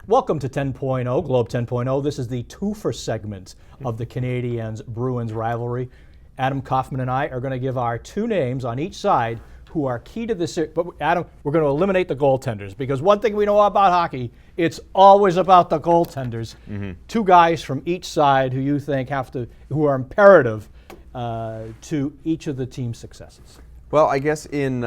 Welcome to 10.0, Globe 10.0. This is the twofer segment of the Canadiens-Bruins rivalry. Adam Kaufman and I are going to give our two names on each side who are key to this. But Adam, we're going to eliminate the goaltenders because one thing we know about hockey, it's always about the goaltenders. Two guys from each side who you think who are imperative to each of the team's successes. Well, I guess in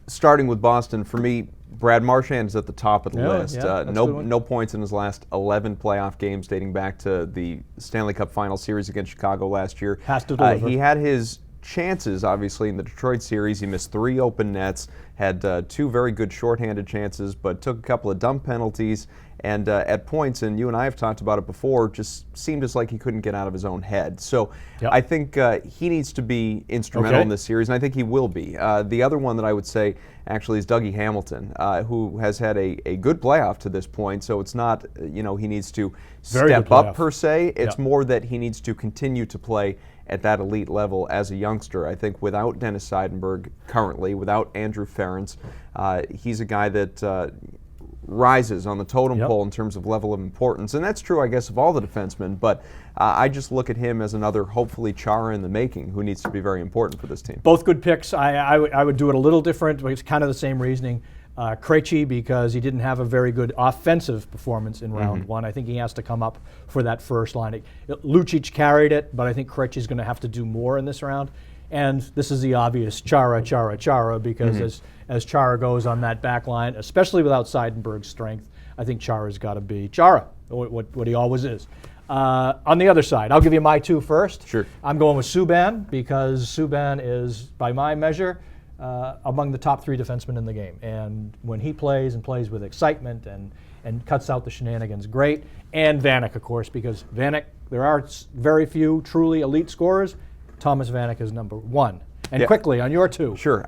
starting with Boston, for me, Brad Marchand is at the top of the list. No points in his last 11 playoff games dating back to the Stanley Cup Final Series against Chicago last year. Has to deliver. He had his chances, obviously, in the Detroit series. He missed 3 open nets, had 2 very good shorthanded chances, but took a couple of dumb penalties. And at points, and you and I have talked about it before, just seemed as like he couldn't get out of his own head. So I think he needs to be instrumental in this series, and I think he will be. The other one that I would say actually is Dougie Hamilton, who has had a good playoff to this point. So it's not, he needs to step up per se. It's more that he needs to continue to play at that elite level as a youngster. I think without Dennis Seidenberg currently, without Andrew Ference, he's a guy that rises on the totem pole in terms of level of importance. And that's true, I guess, of all the defensemen, but I just look at him as another, hopefully, Chara in the making, who needs to be very important for this team. Both good picks. I would do it a little different, but it's kind of the same reasoning. Krejci, because he didn't have a very good offensive performance in round one. I think he has to come up for that first line. Lucic carried it, but I think Krejci's going to have to do more in this round. And this is the obvious Chara, because as Chara goes on that back line, especially without Seidenberg's strength, I think Chara's got to be Chara, what he always is. On the other side, I'll give you my two first. Sure. I'm going with Subban because Subban is, by my measure, among the top 3 defensemen in the game. And when he plays and plays with excitement and cuts out the shenanigans, great. And Vanek, of course, because Vanek, there are very few truly elite scorers. Thomas Vanek is number 1. And quickly, on your two. Sure.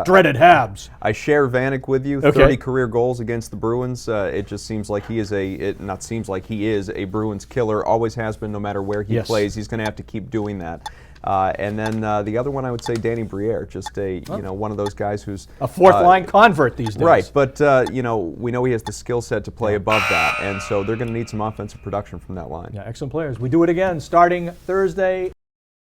Dreaded Habs. I share Vanek with you. 30 career goals against the Bruins. It just seems like he is a Bruins killer. Always has been, no matter where he plays. He's going to have to keep doing that. And then the other one, I would say Danny Briere, just one of those guys who's a fourth-line convert these days. Right, but we know he has the skill set to play above that, and so they're going to need some offensive production from that line. Yeah, excellent players. We do it again starting Thursday.